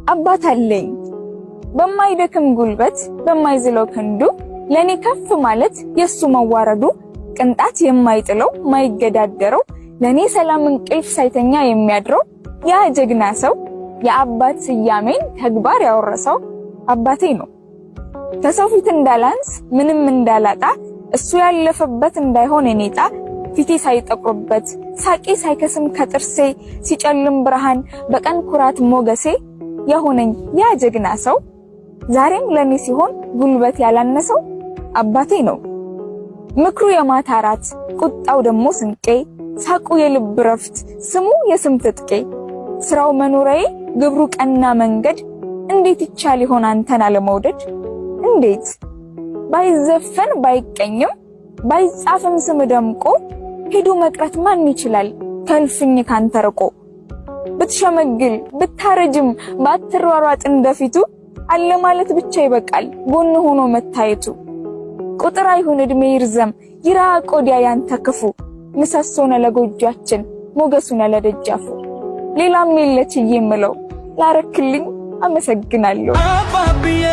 አባት አለኝ በማይደክም ጉልበት በማይዝለው ክንዱ ለኔ ከፍ ማለት የሱ መዋረዱ ቅንጣት የማይጥለው ማይገዳደረው ለኔ ሰላም እንቅልፍ ሳይተኛ የሚያድረው ያ ጀግና ሰው የአባት ስያሜን ተግባር ያወረሰው አባቴ ነው። ከሰው ፊት እንዳላንስ ምንም እንዳላጣ እሱ ያለፈበት እንዳይሆን እኔጣ ፊቴ ሳይጠቁርበት ሳቂ ሳይከስም ከጥርሴ ሲጨልም ብርሃን በቀን ኩራት ሞገሴ የሆነኝ ያ ጀግና ሰው ዛሬም ለኔ ሲሆን ጉልበት ያላነሰው አባቴ ነው። ምክሩ የማታራት ቁጣው ደሞ ስንቄ ሳቁ የልብ ረፍት ስሙ የስም ትጥቄ ስራው መኖሪያዬ ግብሩ ቀና መንገድ እንዴት ይቻል ይሆን አንተን አለመውደድ እንዴት ባይዘፈን ባይቀኝም ባይጻፍም ስም ደምቆ ሄዶ መቅረት ማን ይችላል ከልፍኝ ካንተርቆ ብትሸመግል ብታረጅም ባትሯሯጥ እንደፊቱ አለ ማለት ብቻ ይበቃል ጎን ሆኖ መታየቱ ቁጥር አይሁን እድሜ ይርዘም ይራቅ ወዲያ ያንተ ክፉ ምሰሶነ ለጎጃችን ሞገሱነ ለደጃፉ ሌላም የለች የምለው ላረክልኝ አመሰግናለሁ አባብዬ